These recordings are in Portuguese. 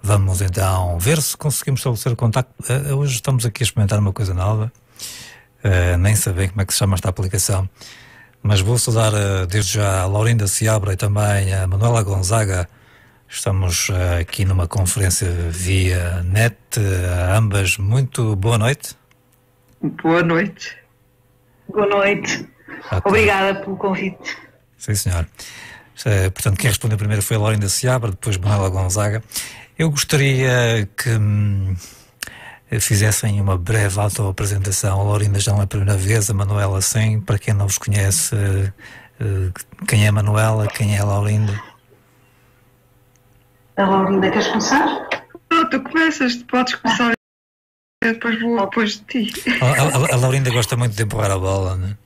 Vamos então ver se conseguimos estabelecer o contacto. Hoje estamos aqui a experimentar uma coisa nova. Nem sei como é que se chama esta aplicação, mas vou saudar desde já a Laurinda Seabra e também a Manuela Gonzaga. Estamos aqui numa conferência via net. Ambas, muito boa noite. Boa noite. Boa noite. Okay. Obrigada pelo convite. Sim, senhor. Portanto, quem respondeu primeiro foi a Laurinda Seabra, depois Manuela Gonzaga. Eu gostaria que fizessem uma breve auto-apresentação. A Laurinda já não é a primeira vez, a Manuela sim. Para quem não vos conhece, quem é a Manuela, quem é a Laurinda? A Laurinda, queres começar? Não, tu começas, podes começar. Eu depois vou depois de ti. A Laurinda gosta muito de empurrar a bola, não é?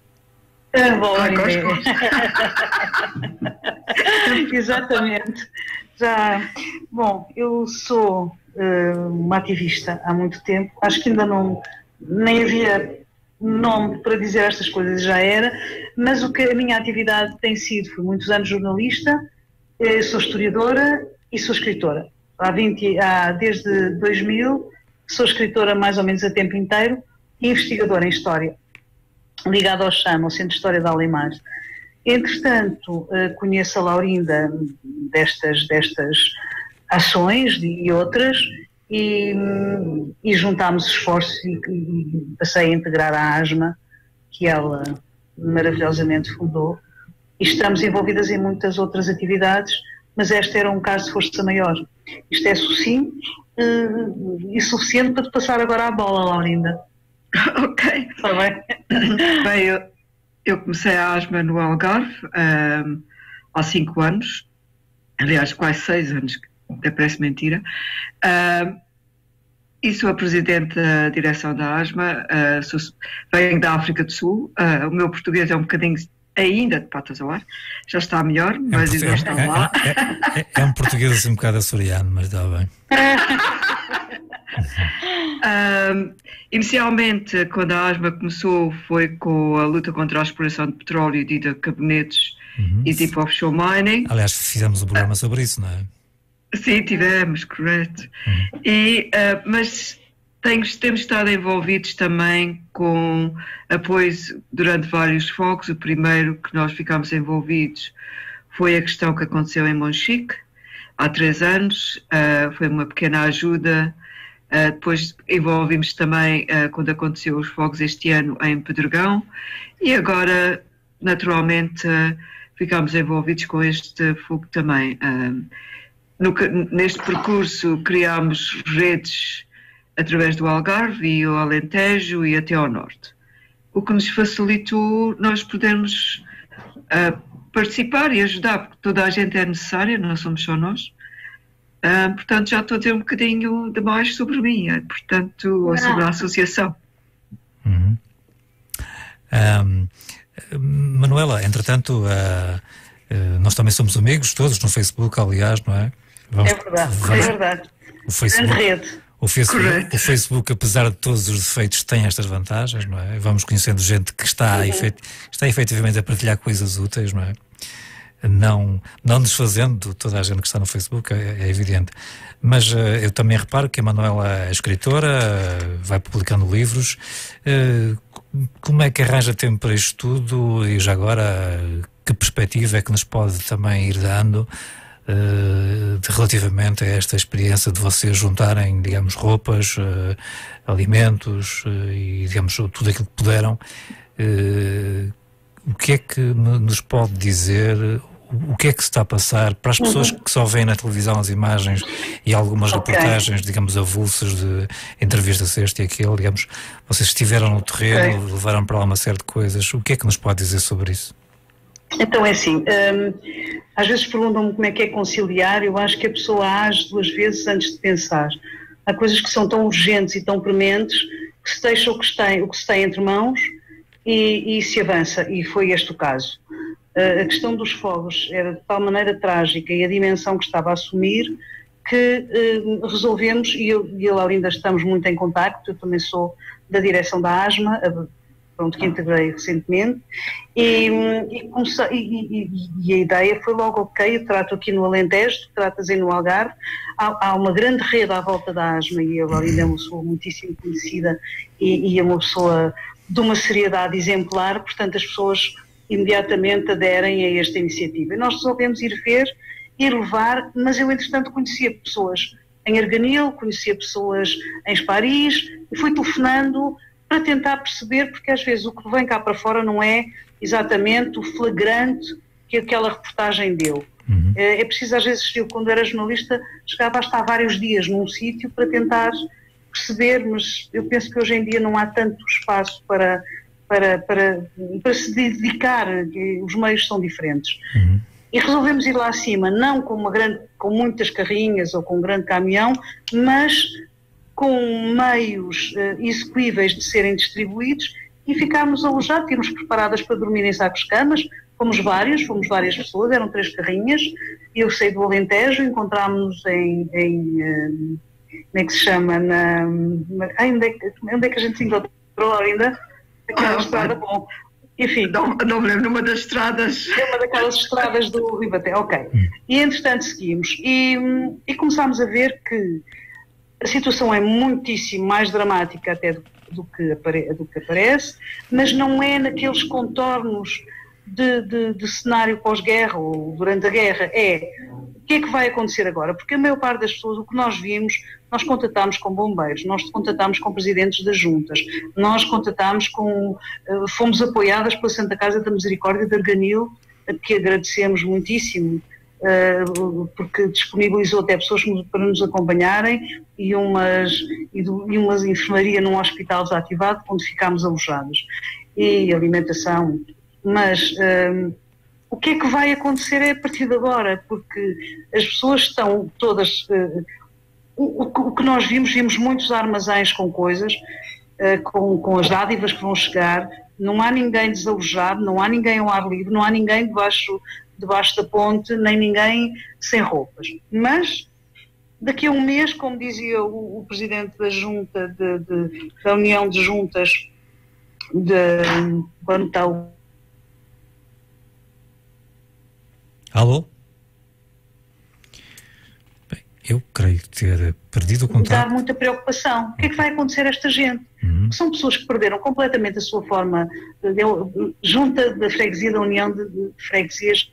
Exatamente. Bom, eu sou uma ativista há muito tempo. Acho que ainda nem havia nome para dizer estas coisas, já era. Mas a minha atividade tem sido, fui muitos anos jornalista, sou historiadora e sou escritora. Desde 2000 sou escritora mais ou menos a tempo inteiro e investigadora em História, ligada ao CHAM, ao Centro de História da Alemães. Entretanto, conheço a Laurinda destas ações e outras e juntámos esforços e passei a integrar a ASMA, que ela maravilhosamente fundou, e estamos envolvidas em muitas outras atividades, mas este era um caso de força maior. Isto é sucinto e suficiente para te passar agora a bola, Laurinda. Ok. Está bem? Bem, eu comecei a ASMA no Algarve há 5 anos, aliás, quase 6 anos, até parece mentira, e sou a presidente da direção da ASMA, venho da África do Sul, o meu português é um bocadinho ainda de patas ao ar, já está melhor, mas ainda está lá. É um português assim um bocado açoriano, mas está bem. Inicialmente, quando a ASMA começou, foi com a luta contra a exploração de petróleo e de cabonetes e tipo offshore mining. Aliás, fizemos um programa sobre isso, não é? Sim, tivemos, correto. Mas temos estado envolvidos também com apoios durante vários focos. O primeiro que nós ficámos envolvidos foi a questão que aconteceu em Monchique, há 3 anos. Foi uma pequena ajuda. Depois envolvimos também quando aconteceu os fogos este ano em Pedregão e agora naturalmente ficámos envolvidos com este fogo também. Neste percurso criámos redes através do Algarve e o Alentejo e até ao norte, o que nos facilitou nós podermos participar e ajudar, porque toda a gente é necessária, não somos só nós. Portanto, já estou a dizer um bocadinho demais sobre mim, portanto, ou sobre a associação. Manuela, entretanto, nós também somos amigos, todos no Facebook, aliás, não é? É verdade. O Facebook, apesar de todos os defeitos, tem estas vantagens, não é? Vamos conhecendo gente que está efetivamente a partilhar coisas úteis, não é? Não desfazendo toda a gente que está no Facebook, é evidente. Mas eu também reparo que a Manuela é escritora, vai publicando livros. Como é que arranja tempo para isto tudo? E já agora, que perspectiva é que nos pode também ir dando relativamente a esta experiência de vocês juntarem, digamos, roupas, alimentos e, digamos, tudo aquilo que puderam? O que é que nos pode dizer? O que é que se está a passar para as pessoas que só veem na televisão as imagens e algumas reportagens, digamos, avulsas de entrevistas este e aquele, digamos, vocês estiveram no terreno, levaram para lá uma série de coisas. O que é que nos pode dizer sobre isso? Então é assim, às vezes perguntam-me como é que é conciliar. Eu acho que a pessoa age 2 vezes antes de pensar. Há coisas que são tão urgentes e tão prementes que se deixa o que se tem entre mãos e se avança, e foi este o caso. A questão dos fogos era de tal maneira trágica e a dimensão que estava a assumir que resolvemos, e eu ainda estamos muito em contacto. Eu também sou da direção da ASMA, pronto, que integrei recentemente, e a ideia foi logo, ok, eu trato aqui no Alentejo, tratas aí no Algarve, há uma grande rede à volta da ASMA, e eu ainda é uma pessoa muitíssimo conhecida e é uma pessoa de uma seriedade exemplar, portanto as pessoas imediatamente aderem a esta iniciativa. E nós resolvemos ir ver, ir levar, mas eu entretanto conhecia pessoas em Arganil, conhecia pessoas em Esparis, e fui telefonando para tentar perceber, porque às vezes o que vem cá para fora não é exatamente o flagrante que aquela reportagem deu. É preciso, às vezes, eu quando era jornalista chegava a estar vários dias num sítio para tentar perceber, mas eu penso que hoje em dia não há tanto espaço para se dedicar, os meios são diferentes. E resolvemos ir lá acima, não com muitas carrinhas ou com um grande caminhão, mas com meios execuíveis de serem distribuídos, e ficámos alojados, tínhamos preparadas para dormir em sacos-camas, fomos várias pessoas, eram 3 carrinhas, eu saí do Alentejo, encontrámos em como é que se chama, onde é que a gente se encontrou ainda? Aquela estrada, bom, enfim. Não me lembro, numa das estradas. É uma daquelas estradas do Ribaté, ok. E entretanto seguimos e começámos a ver que a situação é muitíssimo mais dramática até do que aparece, mas não é naqueles contornos de cenário pós-guerra ou durante a guerra. O que é que vai acontecer agora? Porque a maior parte das pessoas, o que nós vimos, nós contatámos com bombeiros, nós contatámos com presidentes das juntas, nós contatámos fomos apoiadas pela Santa Casa da Misericórdia de Arganil, que agradecemos muitíssimo, porque disponibilizou até pessoas para nos acompanharem e umas enfermaria num hospital desativado onde ficámos alojados, e alimentação. Mas o que é que vai acontecer a partir de agora? Porque as pessoas estão todas... o que nós vimos muitos armazéns com coisas, com as dádivas que vão chegar, não há ninguém desalojado, não há ninguém ao ar livre, não há ninguém debaixo da ponte, nem ninguém sem roupas. Mas daqui a um mês, como dizia o presidente da junta, da União de Juntas, quando está o... Alô? Bem, eu creio ter perdido o contato. Dá muita preocupação. O que é que vai acontecer a esta gente? São pessoas que perderam completamente a sua forma. Junta da freguesia da União de Freguesias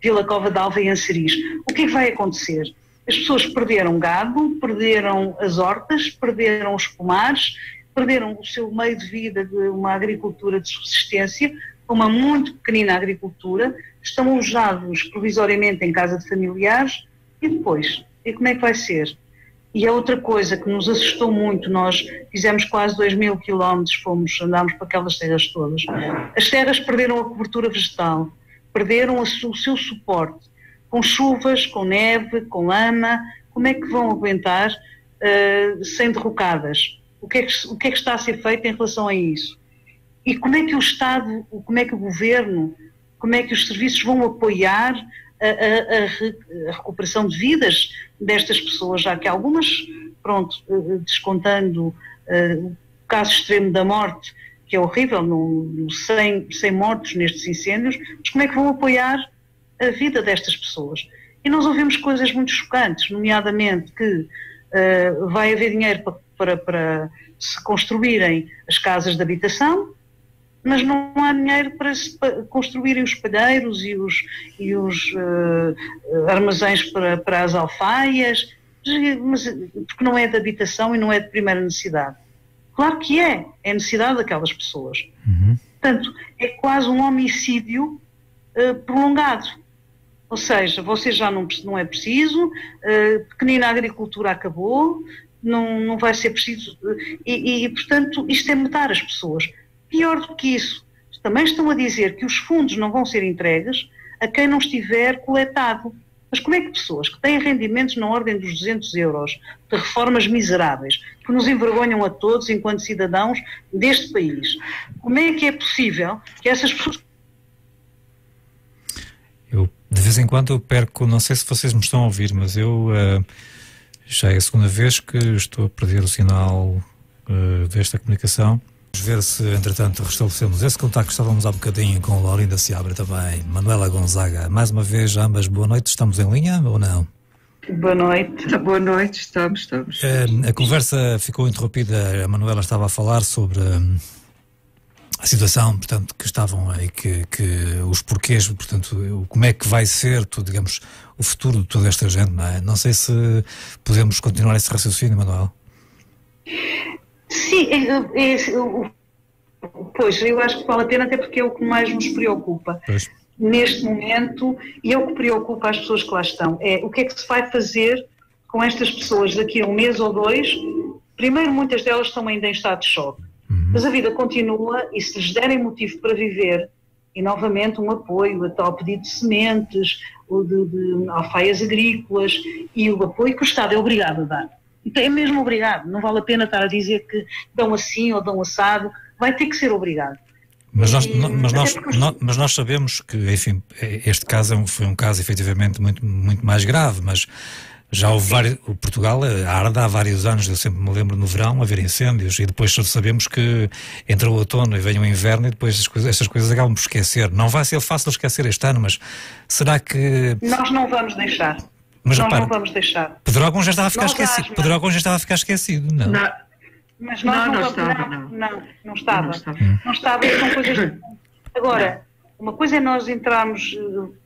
Vila Cova d'Alva e Anceris. O que é que vai acontecer? As pessoas perderam gado, perderam as hortas, perderam os pomares, perderam o seu meio de vida de uma agricultura de subsistência, uma muito pequenina agricultura, estão alojados provisoriamente em casa de familiares, e depois? E como é que vai ser? E a outra coisa que nos assustou muito, nós fizemos quase 2000 quilómetros, andámos para aquelas terras todas. As terras perderam a cobertura vegetal, perderam o seu suporte, com chuvas, com neve, com lama. Como é que vão aguentar sem derrocadas? O que é que está a ser feito em relação a isso? E como é que o Estado, como é que o Governo, como é que os serviços vão apoiar a recuperação de vidas destas pessoas, já que algumas, pronto, descontando o caso extremo da morte, que é horrível, 100 mortos nestes incêndios, mas como é que vão apoiar a vida destas pessoas? E nós ouvimos coisas muito chocantes, nomeadamente que vai haver dinheiro para se construírem as casas de habitação, mas não há dinheiro para construírem os palheiros e os armazéns para as alfaias, porque não é de habitação e não é de primeira necessidade. Claro que é necessidade daquelas pessoas. Portanto, é quase um homicídio prolongado. Ou seja, você já não é preciso, pequenina agricultura acabou, não vai ser preciso, e portanto isto é matar as pessoas. Pior do que isso, também estão a dizer que os fundos não vão ser entregues a quem não estiver coletado. Mas como é que pessoas que têm rendimentos na ordem dos 200 euros, de reformas miseráveis, que nos envergonham a todos enquanto cidadãos deste país, como é que é possível que essas pessoas... Eu, de vez em quando, eu perco, não sei se vocês me estão a ouvir, mas eu já é a segunda vez que estou a perder o sinal desta comunicação. Ver se, entretanto, restabelecemos esse contacto. Estávamos há bocadinho com Laurinda Seabra também, Manuela Gonzaga. Mais uma vez, ambas, boa noite. Estamos em linha ou não? Boa noite. Boa noite, estamos. A conversa ficou interrompida. A Manuela estava a falar sobre a situação, portanto, que estavam aí, que os porquês, portanto, como é que vai ser, digamos, o futuro de toda esta gente, não é? Não sei se podemos continuar esse raciocínio, Manuel. Sim, pois, eu acho que vale a pena, até porque é o que mais nos preocupa neste momento, e é o que preocupa as pessoas que lá estão. É o que é que se vai fazer com estas pessoas daqui a um mês ou dois. Primeiro, muitas delas estão ainda em estado de choque, mas a vida continua, e se lhes derem motivo para viver, e novamente um apoio, até ao pedido de sementes, de alfaias agrícolas, e o apoio que o Estado é obrigado a dar. Então é mesmo obrigado, não vale a pena estar a dizer que dão assim ou dão assado, vai ter que ser obrigado. Mas nós sabemos que, enfim, este caso foi um caso efetivamente muito mais grave, mas já houve vários, o Portugal arde há vários anos, eu sempre me lembro no verão haver incêndios, e depois sabemos que entra o outono e vem o inverno e depois estas coisas acabam por esquecer. Não vai ser fácil esquecer este ano, mas será que... Nós não vamos deixar. Mas nós repara, não vamos deixar. Pedrógão já estava a ficar esquecido. Pedrógão já estava a ficar esquecido, não? Mas nós não estava. Não estava, são coisas... Agora, uma coisa é nós entrarmos,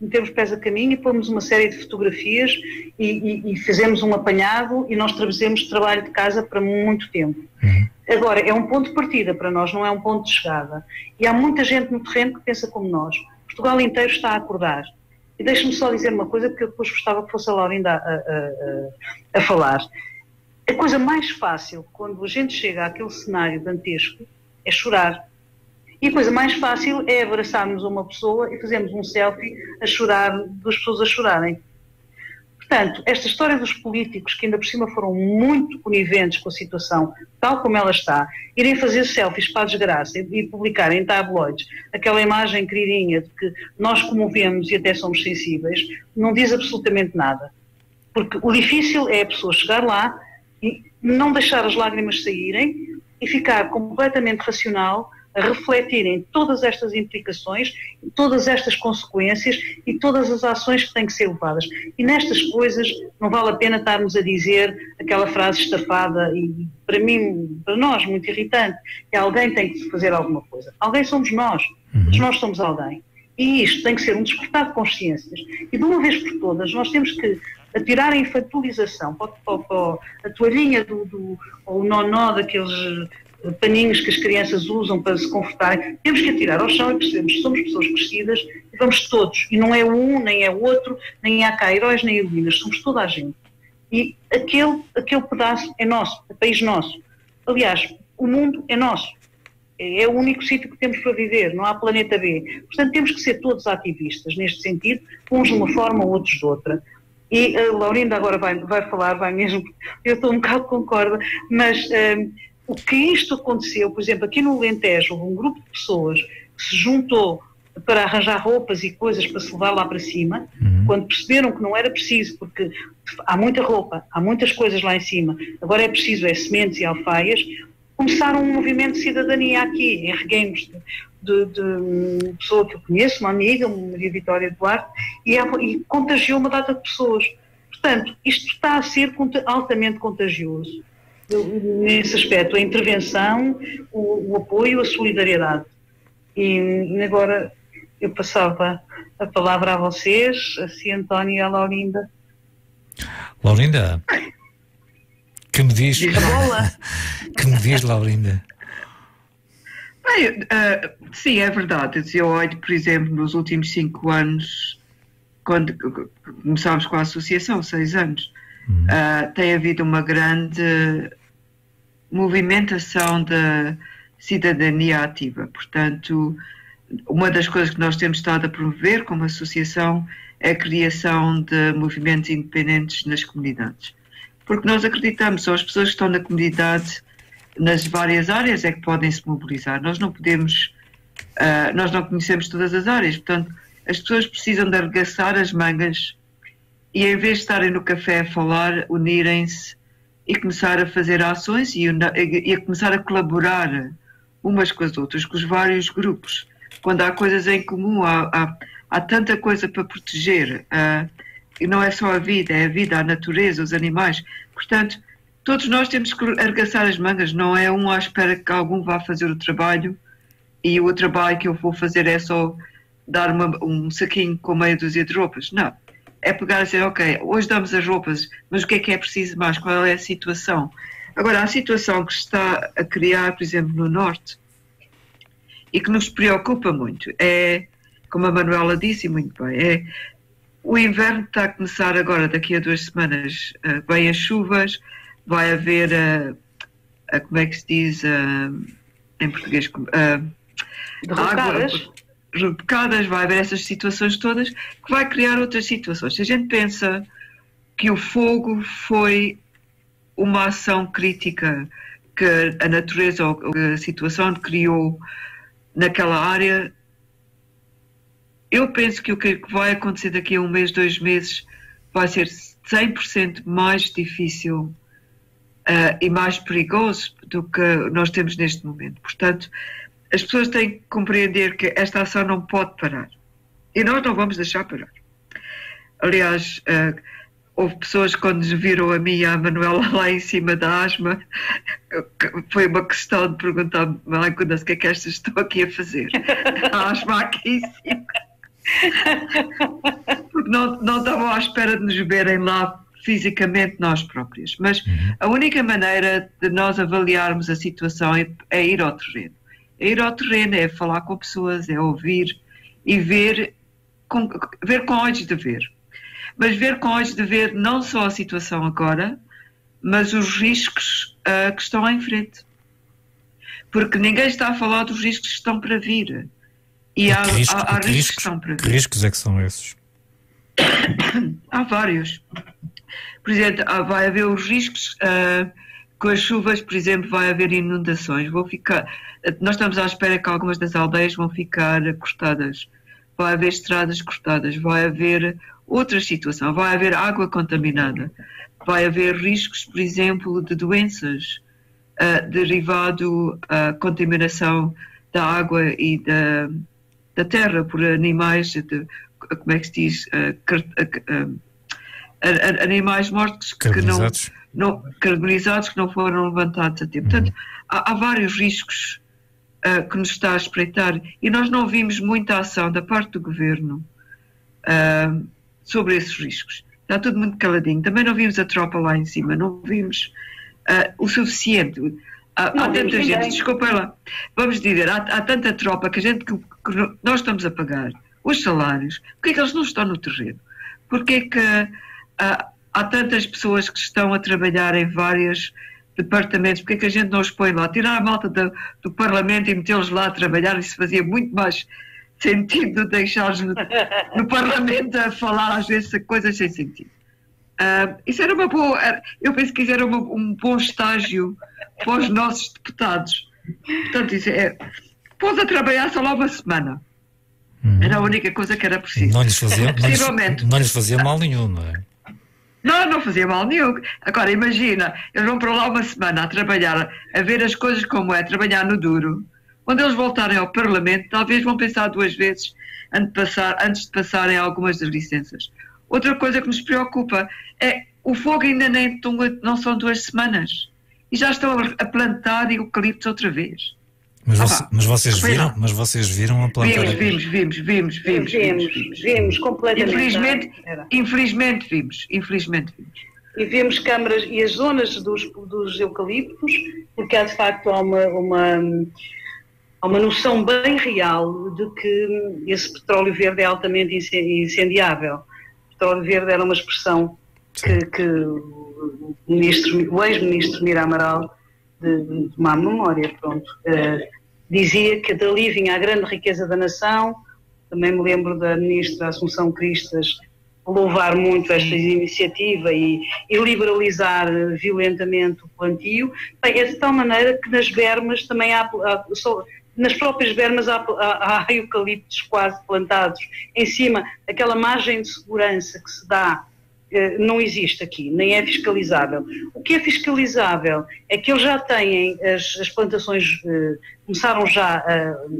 metermos pés a caminho e pôrmos uma série de fotografias e fazemos um apanhado e nós trazemos trabalho de casa para muito tempo. Agora, é um ponto de partida para nós, não é um ponto de chegada. E há muita gente no terreno que pensa como nós. Portugal inteiro está a acordar. E deixe-me só dizer uma coisa, porque eu depois gostava que fosse a Laurinda a falar. A coisa mais fácil, quando a gente chega àquele cenário dantesco, é chorar. E a coisa mais fácil é abraçarmos uma pessoa e fazermos um selfie a chorar, das pessoas a chorarem. Portanto, esta história dos políticos, que ainda por cima foram muito coniventes com a situação, tal como ela está, irem fazer selfies para a desgraça e publicarem em tabloides aquela imagem queridinha de que nós comovemos e até somos sensíveis, não diz absolutamente nada. Porque o difícil é a pessoa chegar lá e não deixar as lágrimas saírem e ficar completamente racional, a refletirem todas estas implicações, todas estas consequências e todas as ações que têm que ser levadas. E nestas coisas não vale a pena estarmos a dizer aquela frase estafada e, para mim, para nós, muito irritante, que alguém tem que fazer alguma coisa. Alguém somos nós. Todos nós somos alguém. E isto tem que ser um despertar de consciências. E de uma vez por todas, nós temos que atirar a infantilização, a toalhinha ou o nó daqueles paninhos que as crianças usam para se confortarem. Temos que atirar ao chão e percebemos que somos pessoas crescidas e vamos todos. E não é um, nem é outro, nem há cá heróis nem heroínas, somos toda a gente. E aquele pedaço é nosso, é país nosso. Aliás, o mundo é nosso. É o único sítio que temos para viver, não há planeta B. Portanto, temos que ser todos ativistas neste sentido, uns de uma forma, outros de outra. E a Laurinda agora vai falar, vai mesmo, eu estou um bocado concorda, mas o que isto aconteceu, por exemplo, aqui no Alentejo, houve um grupo de pessoas que se juntou para arranjar roupas e coisas para se levar lá para cima, quando perceberam que não era preciso, porque há muita roupa, há muitas coisas lá em cima, agora é preciso sementes e alfaias, começaram um movimento de cidadania aqui, em Reguengos, de pessoa que eu conheço, uma amiga, Maria Vitória Duarte, e contagiou uma data de pessoas. Portanto, isto está a ser altamente contagioso. Nesse aspecto, a intervenção, o apoio, a solidariedade. E agora eu passava a palavra a vocês, a António e a Laurinda. Laurinda, que me diz? Que me diz, Laurinda? Bem, sim, é verdade. Eu olho, por exemplo, nos últimos 5 anos, quando começámos com a associação, 6 anos, tem havido uma grande movimentação da cidadania ativa. Portanto, uma das coisas que nós temos estado a promover como associação é a criação de movimentos independentes nas comunidades. Porque nós acreditamos, são as pessoas que estão na comunidade, nas várias áreas, é que podem se mobilizar. Nós não podemos, nós não conhecemos todas as áreas, portanto, as pessoas precisam de arregaçar as mangas e, em vez de estarem no café a falar, unirem-se e começar a fazer ações e a começar a colaborar umas com as outras, com os vários grupos. Quando há coisas em comum, há tanta coisa para proteger. E não é só a vida, é a vida, a natureza, os animais. Portanto, todos nós temos que arregaçar as mangas. Não é um à espera que algum vá fazer o trabalho e o trabalho que eu vou fazer é só dar um saquinho com meia dúzia de roupas. Não. É pegar e dizer, ok, hoje damos as roupas, mas o que é preciso mais? Qual é a situação? Agora, a situação que se está a criar, por exemplo, no Norte, e que nos preocupa muito, é, como a Manuela disse muito bem, o inverno está a começar agora, daqui a 2 semanas, vêm as chuvas, vai haver, como é que se diz em português? Água, rebocadas, vai haver essas situações todas, que vai criar outras situações. Se a gente pensa que o fogo foi uma ação crítica que a natureza ou a situação criou naquela área, eu penso que o que vai acontecer daqui a 1 mês, 2 meses, vai ser 100% mais difícil e mais perigoso do que nós temos neste momento. Portanto, as pessoas têm que compreender que esta ação não pode parar. E nós não vamos deixar parar. Aliás, houve pessoas que quando viram a mim e a Manuela lá em cima da asma, foi uma questão de perguntar, my goodness, o que é que estas estão aqui a fazer? A asma aqui em cima. Porque não estavam à espera de nos verem lá fisicamente nós próprios. Mas a única maneira de nós avaliarmos a situação é ir ao terreno. É ir ao terreno, é falar com pessoas, é ouvir e ver com olhos de ver. Mas ver com olhos de ver não só a situação agora, mas os riscos que estão em frente. Porque ninguém está a falar dos riscos que estão para vir. E há riscos que estão para vir. Que riscos é que são esses? Há vários. Por exemplo, vai haver os riscos com as chuvas, por exemplo, vai haver inundações. Nós estamos à espera que algumas das aldeias vão ficar cortadas. Vai haver estradas cortadas, vai haver outra situação, vai haver água contaminada, vai haver riscos, por exemplo, de doenças derivado da contaminação da água e da terra por animais, como é que se diz, animais mortos carbonizados que não foram levantados a tempo. Portanto, há vários riscos que nos está a espreitar e nós não vimos muita ação da parte do governo sobre esses riscos. Está tudo muito caladinho. Também não vimos a tropa lá em cima, não vimos o suficiente. Há tanta gente, desculpa lá, vamos dizer, há tanta tropa que nós estamos a pagar os salários. Porquê é que eles não estão no terreno? Porquê é que há tantas pessoas que estão a trabalhar em vários departamentos? Porquê é que a gente não os põe lá? Tirar a malta do Parlamento e metê-los lá a trabalhar, isso fazia muito mais sentido de deixá-los no Parlamento a falar às vezes coisas sem sentido. Isso era uma boa, eu penso que isso era um bom estágio para os nossos deputados. Portanto, isso pôs a trabalhar só lá uma semana. Era a única coisa que era preciso. Não lhes fazia mal nenhum, não é? Não fazia mal nenhum. Agora, imagina, eles vão para lá uma semana a trabalhar, a ver as coisas como é, trabalhar no duro. Quando eles voltarem ao Parlamento, talvez vão pensar 2 vezes antes de passarem algumas das licenças. Outra coisa que nos preocupa é o fogo ainda não são 2 semanas. E já estão a plantar eucaliptos outra vez. Mas vocês viram a plantar? Vimos completamente. Infelizmente vimos. E vimos câmaras e as zonas dos eucaliptos, porque há de facto uma noção bem real de que esse petróleo verde é altamente incendiável. O petróleo verde era uma expressão que o ex-ministro Mira Amaral, de má memória, dizia que dali vinha a grande riqueza da nação. Também me lembro da ministra Assunção Cristas louvar muito esta iniciativa e liberalizar violentamente o plantio. Bem, é de tal maneira que nas bermas também nas próprias bermas há eucaliptos quase plantados em cima, aquela margem de segurança que se dá não existe aqui, nem é fiscalizável. O que é fiscalizável é que eles já têm, as plantações começaram já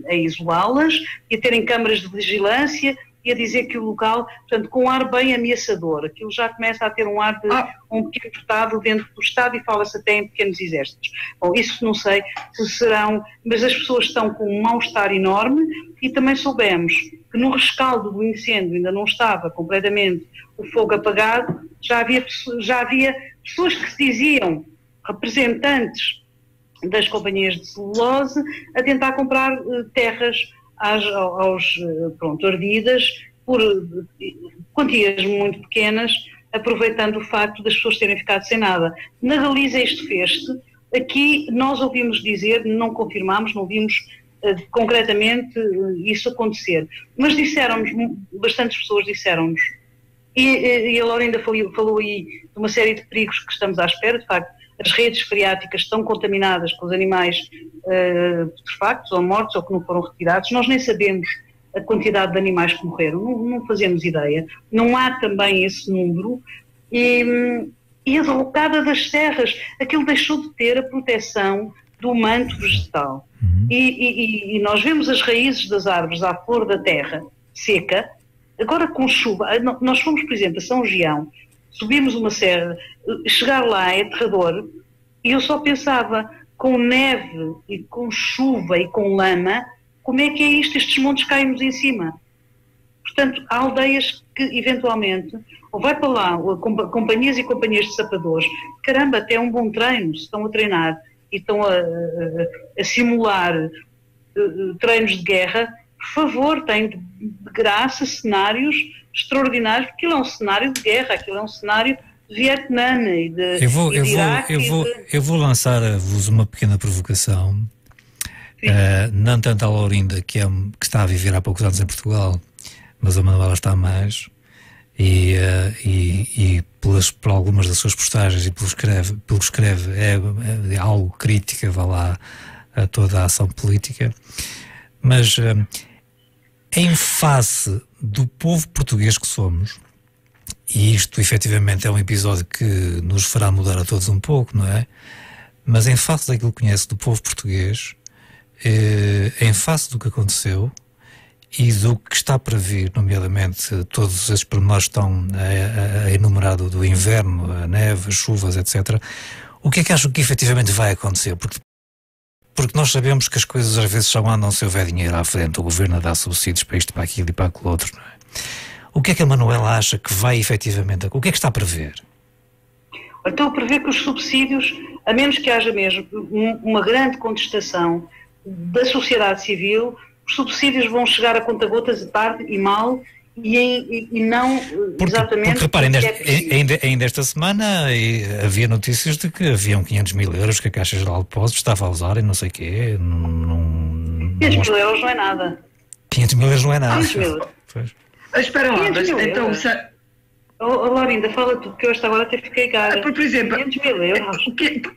a isolá-las e a terem câmaras de vigilância e a dizer que o local, portanto, com um ar bem ameaçador, aquilo já começa a ter um ar de um pequeno Estado dentro do Estado e fala-se até em pequenos exércitos. Bom, isso não sei se serão, mas as pessoas estão com um mal-estar enorme e também soubemos que no rescaldo do incêndio ainda não estava completamente o fogo apagado, já havia pessoas que se diziam representantes das companhias de celulose a tentar comprar terras ardidas por quantias muito pequenas, aproveitando o facto das pessoas terem ficado sem nada. Na Galiza isto fez-se, aqui nós ouvimos dizer, não confirmamos, não vimos concretamente isso acontecer, mas disseram-nos, bastantes pessoas disseram-nos, e a Laura ainda falou aí de uma série de perigos que estamos à espera. De facto, as redes freáticas estão contaminadas com os animais putrefactos ou mortos ou que não foram retirados. Nós nem sabemos a quantidade de animais que morreram, não fazemos ideia, não há também esse número, e a derrocada das serras, aquilo deixou de ter a proteção do manto vegetal. E nós vemos as raízes das árvores à flor da terra, seca. Agora com chuva, nós fomos, por exemplo, a São Gião, subimos uma serra, chegar lá é aterrador, e eu só pensava, com neve e com chuva e com lama, como é que é isto? Estes montes caem-nos em cima. Portanto, há aldeias que eventualmente, ou vai para lá, companhias e companhias de sapadores, caramba, até é um bom treino, se estão a treinar e estão a simular treinos de guerra, por favor, têm de graça cenários extraordinários, porque aquilo é um cenário de guerra, aquilo é um cenário de Vietnã e de Iraque. Eu vou lançar-vos uma pequena provocação, não tanto à Laurinda, que está a viver há poucos anos em Portugal, mas a Manuela está mais, e por algumas das suas postagens e pelo que escreve é algo crítica, vá lá, a toda a ação política, mas em face do povo português que somos, e isto efetivamente é um episódio que nos fará mudar a todos um pouco, não é? Mas em face daquilo que conhece do povo português, em face do que aconteceu e do que está para vir, nomeadamente todos esses pormenores estão a enumerar do inverno, a neve, as chuvas, etc. O que é que acham que efetivamente vai acontecer? Porque nós sabemos que as coisas às vezes só andam se houver dinheiro à frente, o governo a dar subsídios para isto, para aquilo e para aquilo outro, não é? O que é que a Manuela acha que vai efetivamente, o que é que está a prever? Estou a prever que os subsídios, a menos que haja mesmo uma grande contestação da sociedade civil, os subsídios vão chegar a conta-gotas, tarde e mal, e não exatamente... Porque reparem, ainda esta semana havia notícias de que haviam 500 mil euros que a Caixa Geral de Depósitos estava a usar e não sei o quê. 500 mil euros não é nada. 500 mil euros não é nada. 500 mil. Pois. Espera lá, então... Laurinda, fala tu, porque eu agora até fiquei cara. Por exemplo, 500 mil euros.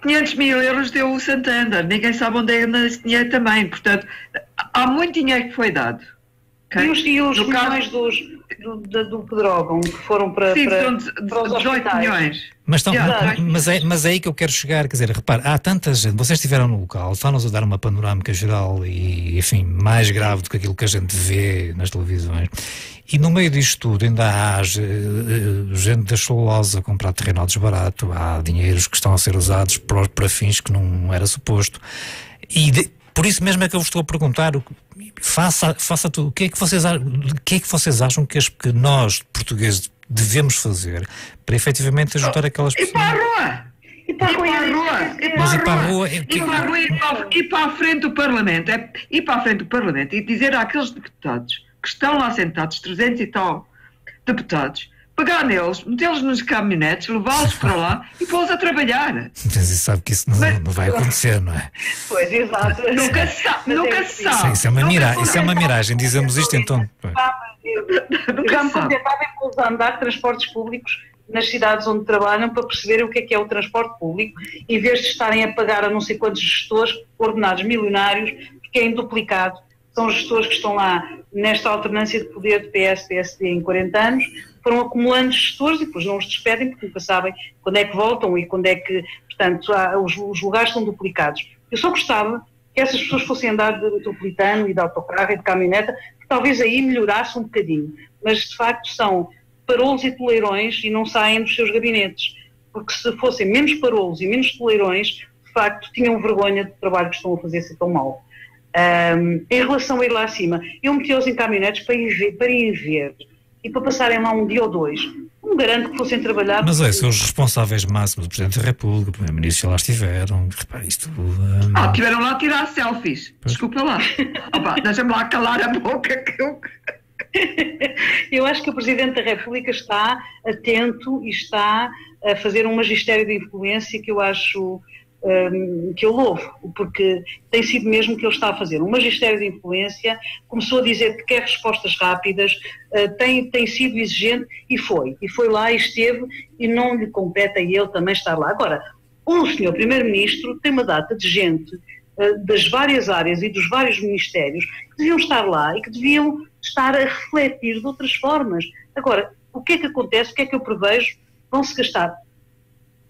500 mil euros deu o Santander, ninguém sabe onde é esse dinheiro também, portanto, há muito dinheiro que foi dado. Okay? E os milhões do Pedrógão que foram para, sim, para, são para os 18 milhões. Mas é aí que eu quero chegar, quer dizer, repare, há tanta gente, vocês estiveram no local, estão-nos a dar uma panorâmica geral e, enfim, mais grave do que aquilo que a gente vê nas televisões. E no meio disto tudo ainda há gente da celulose a comprar terreno ao desbarato, há dinheiros que estão a ser usados para fins que não era suposto. Por isso mesmo é que eu vos estou a perguntar, faça tudo, o que é que vocês acham que nós, portugueses, devemos fazer para efetivamente ajudar aquelas pessoas? E para a rua! E para a rua! E para a frente do Parlamento. Ir para a frente do Parlamento e dizer àqueles deputados que estão lá sentados, 300 e tal deputados, pegar neles, metê-los nos caminhonetes, levá-los para lá e pô-los a trabalhar. Mas sabe que isso não vai acontecer, não é? Pois, exato. Nunca se sabe. Isso é uma miragem, dizemos isto então. Já me contentava em usar transportes públicos nas cidades onde trabalham para perceberem o que é o transporte público, em vez de estarem a pagar a não sei quantos gestores ordenados milionários, porque é em duplicado são gestores que estão lá nesta alternância de poder de PS-PSD em 40 anos, foram acumulando gestores e depois não os despedem porque nunca sabem quando é que voltam e quando é que, portanto, os lugares estão duplicados. Eu só gostava que essas pessoas fossem andar de metropolitano e de autocarro e de caminhoneta, que talvez aí melhorasse um bocadinho, mas de facto são parolos e toleirões e não saem dos seus gabinetes, porque se fossem menos parolos e menos toleirões, de facto tinham vergonha do trabalho que estão a fazer ser tão mal. Em relação a ir lá acima, eu meti-os em caminhonetes para ir ver e para passarem lá um dia ou dois. Não garanto que fossem trabalhar... Mas são os responsáveis máximos do Presidente da República, o Primeiro-Ministro, lá estiveram. Repare, isto... tiveram lá a tirar selfies. Pois. Desculpa lá. Deixa-me lá calar a boca que eu... Eu acho que o Presidente da República está atento e está a fazer um magistério de influência que eu acho... que eu louvo, porque tem sido mesmo que ele está a fazer. Um magistério de influência, começou a dizer que quer respostas rápidas, tem sido exigente e foi lá e esteve, e não lhe compete a ele também estar lá. Agora, o Sr. Primeiro-Ministro tem uma data de gente das várias áreas e dos vários ministérios que deviam estar lá e que deviam estar a refletir de outras formas. Agora, o que é que acontece, o que é que eu prevejo? Vão-se gastar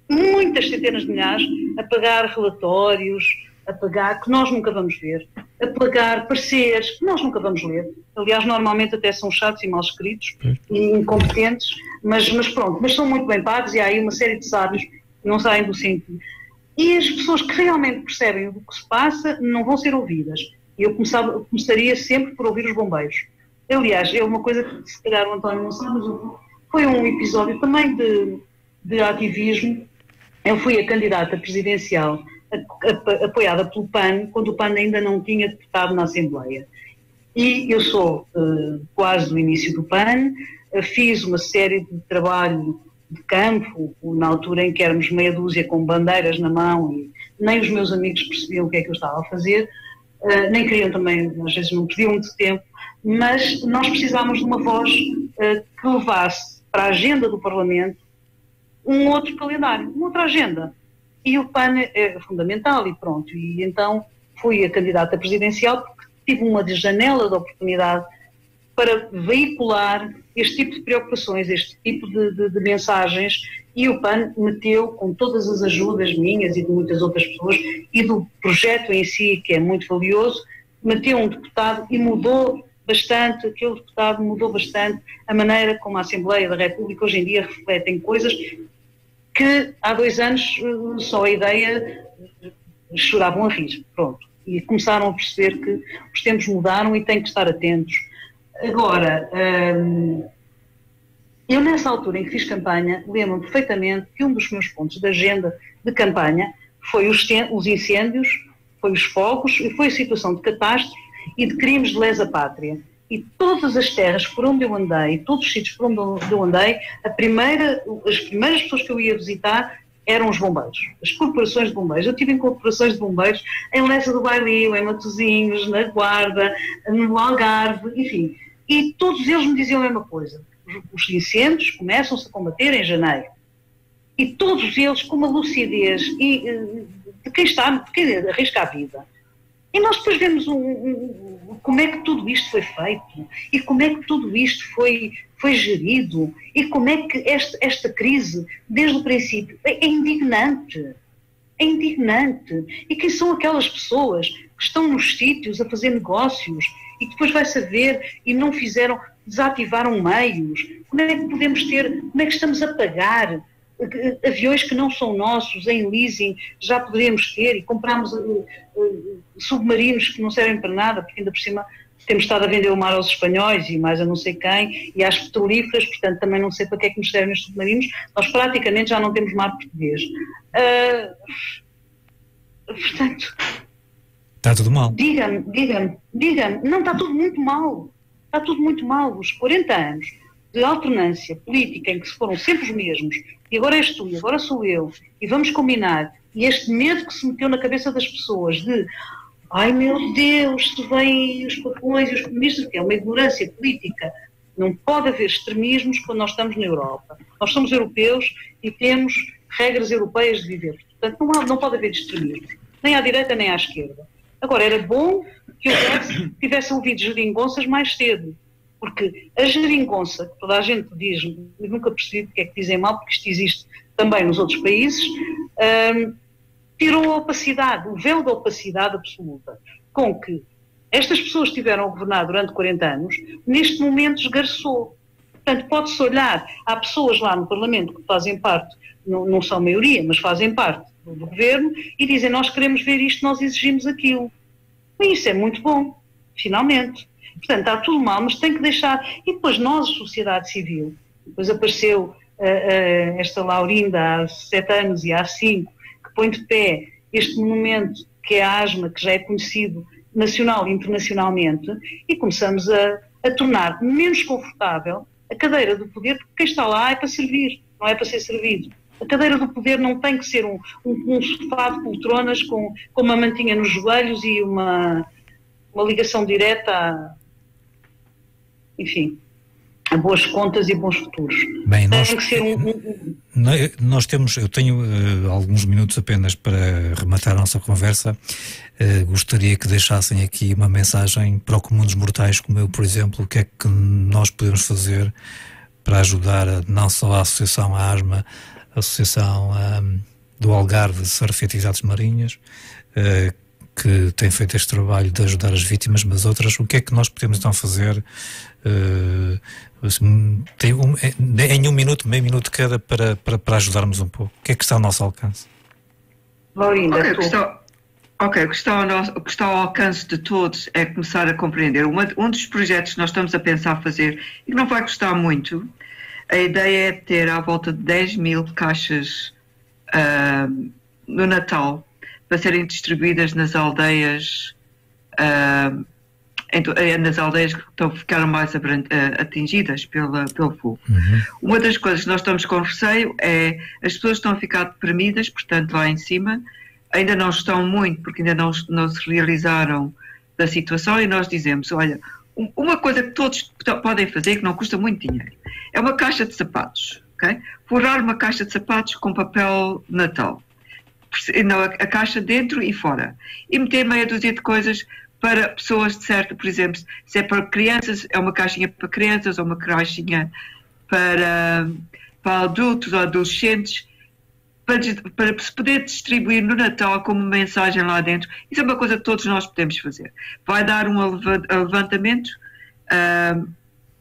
muitas centenas de milhares a pagar relatórios, a pagar, que nós nunca vamos ver, a pagar pareceres, que nós nunca vamos ler. Aliás, normalmente até são chatos e mal escritos e incompetentes, mas pronto, mas são muito bem pagos e há aí uma série de sábios que não saem do sentido. E as pessoas que realmente percebem o que se passa não vão ser ouvidas. E eu começaria sempre por ouvir os bombeiros. Aliás, é uma coisa que se calhar o António não sabe, mas foi um episódio também de ativismo. Eu fui a candidata presidencial apoiada pelo PAN, quando o PAN ainda não tinha deputado na Assembleia. E eu sou quase do início do PAN, fiz uma série de trabalho de campo, na altura em que éramos meia dúzia com bandeiras na mão e nem os meus amigos percebiam o que é que eu estava a fazer, nem queriam também, às vezes não pediam muito tempo, mas nós precisávamos de uma voz que levasse para a agenda do Parlamento um outro calendário, uma outra agenda. E o PAN é fundamental e pronto. E então fui a candidata presidencial porque tive uma janela de oportunidade para veicular este tipo de preocupações, este tipo de mensagens, e o PAN meteu, com todas as ajudas minhas e de muitas outras pessoas, e do projeto em si, que é muito valioso, meteu um deputado e mudou bastante, aquele deputado mudou bastante a maneira como a Assembleia da República hoje em dia reflete em coisas que há 2 anos só a ideia choravam a rir, pronto. E começaram a perceber que os tempos mudaram e têm que estar atentos. Agora, eu nessa altura em que fiz campanha, lembro-me perfeitamente que um dos meus pontos de agenda de campanha foi os incêndios, foi os fogos e foi a situação de catástrofe e de crimes de lesa pátria. E todas as terras por onde eu andei, todos os sítios por onde eu andei, as primeiras pessoas que eu ia visitar eram os bombeiros, as corporações de bombeiros. Eu estive em corporações de bombeiros em Lessa do Bailio, em Matosinhos, na Guarda, no Algarve, enfim. E todos eles me diziam a mesma coisa. Os incêndios começam-se a combater em janeiro. E todos eles com uma lucidez de quem arrisca a vida. E nós depois vemos como é que tudo isto foi feito e como é que tudo isto foi gerido e como é que esta crise, desde o princípio, é indignante. É indignante. E quem são aquelas pessoas que estão nos sítios a fazer negócios e que depois vai saber e não fizeram, desativaram meios? Como é que podemos ter, como é que estamos a pagar aviões que não são nossos, em leasing, já poderíamos ter, e compramos submarinos que não servem para nada, porque ainda por cima temos estado a vender o mar aos espanhóis e mais a não sei quem, e às petrolíferas, portanto também não sei para que é que nos servem os submarinos, nós praticamente já não temos mar português. Portanto... Está tudo mal. Diga-me, não, está tudo muito mal. Está tudo muito mal. Os 40 anos de alternância política em que se foram sempre os mesmos, e agora és tu, e agora sou eu, e vamos combinar, e este medo que se meteu na cabeça das pessoas de ai meu Deus, se vêm os patrões e os comunistas, que é uma ignorância política. Não pode haver extremismos quando nós estamos na Europa. Nós somos europeus e temos regras europeias de viver. Portanto, não pode haver extremismos, nem à direita nem à esquerda. Agora, era bom que tivesse ouvido geringonças mais cedo, porque a geringonça, que toda a gente diz, eu nunca percebi porque é que dizem mal, porque isto existe também nos outros países, tirou a opacidade, o véu da opacidade absoluta, com que estas pessoas que estiveram a governar durante 40 anos, neste momento esgarçou. Portanto, pode-se olhar, há pessoas lá no Parlamento que fazem parte, não são maioria, mas fazem parte do governo, e dizem, nós queremos ver isto, nós exigimos aquilo. E isso é muito bom, finalmente. Portanto, está tudo mal, mas tem que deixar. E depois nós, sociedade civil, depois apareceu esta Laurinda há 7 anos e há 5, que põe de pé este monumento que é a ASMA, que já é conhecido nacional e internacionalmente, e começamos a tornar menos confortável a cadeira do poder, porque quem está lá é para servir, não é para ser servido. A cadeira do poder não tem que ser um sofá de poltronas com uma mantinha nos joelhos e uma ligação direta enfim, a boas contas e bons futuros. Bem, tem que ser eu tenho alguns minutos apenas para rematar a nossa conversa. Gostaria que deixassem aqui uma mensagem para o comum dos mortais, como eu, por exemplo. O que é que nós podemos fazer para ajudar não só a Associação ASMA, a Associação do Algarve de Surf e Atividades Marinhas, que tem feito este trabalho de ajudar as vítimas, mas outras, o que é que nós podemos então fazer em um minuto, meio minuto cada, para ajudarmos um pouco? O que é que está ao nosso alcance? Laurinda, o que está ao alcance de todos é começar a compreender. Um dos projetos que nós estamos a pensar fazer, e que não vai custar muito, a ideia é ter à volta de 10.000 caixas no Natal, para serem distribuídas nas aldeias, nas aldeias que ficaram mais atingidas pelo fogo. Uhum. Uma das coisas que nós estamos com receio é as pessoas estão a ficar deprimidas, portanto lá em cima, ainda não estão muito, porque ainda não se realizaram da situação, e nós dizemos, olha, uma coisa que todos podem fazer, que não custa muito dinheiro, é uma caixa de sapatos, ok? Forrar uma caixa de sapatos com papel de Natal. A caixa dentro e fora, e meter meia dúzia de coisas para pessoas de certo, por exemplo, se é para crianças, é uma caixinha para crianças ou uma caixinha para adultos ou adolescentes, para se poder distribuir no Natal como mensagem lá dentro. Isso é uma coisa que todos nós podemos fazer. Vai dar um levantamento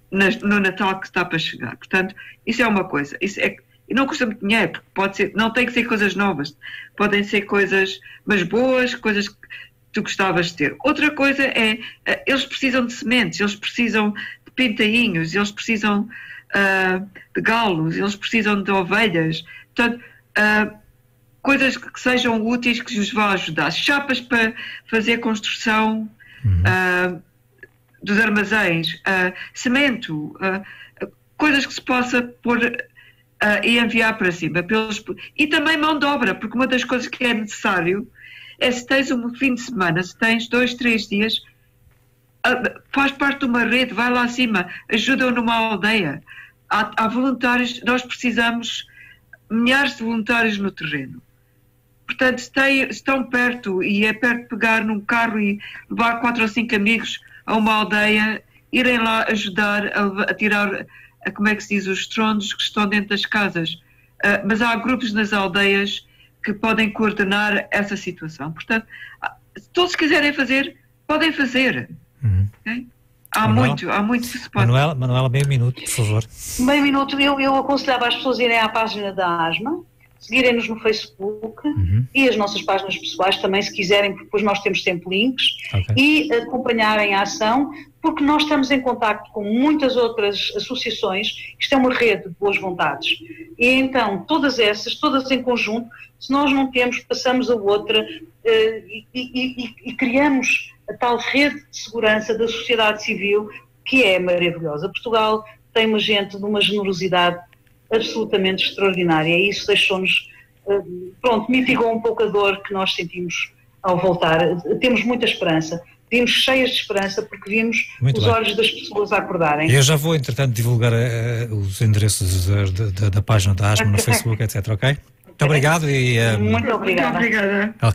no Natal que está para chegar. Portanto, isso é uma coisa. E não custa muito dinheiro, porque pode ser, não tem que ser coisas novas, podem ser coisas, mas boas, coisas que tu gostavas de ter. Outra coisa é, eles precisam de sementes, eles precisam de pintainhos, eles precisam de galos, eles precisam de ovelhas, portanto, coisas que sejam úteis, que os vão ajudar. Chapas para fazer a construção dos armazéns, cimento, coisas que se possa pôr e enviar para cima. E também mão de obra, porque uma das coisas que é necessário é, se tens um fim de semana, se tens 2, 3 dias, faz parte de uma rede, vai lá acima, ajuda numa aldeia. Há voluntários, nós precisamos milhares de voluntários no terreno. Portanto, se estão perto, e é perto de pegar num carro e levar 4 ou 5 amigos a uma aldeia, irem lá ajudar a tirar, como é que se diz, os estrondos que estão dentro das casas. Mas há grupos nas aldeias que podem coordenar essa situação. Portanto, se todos quiserem fazer, podem fazer. Okay? Há muito que se pode... Manuela, meio minuto, por favor. Meio minuto. Eu aconselhava as pessoas a irem à página da ASMA, seguirem-nos no Facebook e as nossas páginas pessoais também, se quiserem, porque depois nós temos sempre links, e acompanharem a ação, porque nós estamos em contacto com muitas outras associações. Isto é uma rede de boas vontades. E então, todas em conjunto, se nós não temos, passamos a outra e criamos a tal rede de segurança da sociedade civil, que é maravilhosa. Portugal tem uma gente de uma generosidade absolutamente extraordinária, e isso deixou-nos, mitigou um pouco a dor que nós sentimos ao voltar. Temos muita esperança, vimos cheias de esperança, porque vimos os olhos das pessoas a acordarem. Eu já vou, entretanto, divulgar os endereços da página da ASMA no Facebook, etc, ok? Muito obrigado e... Muito obrigada. Muito obrigada. Okay.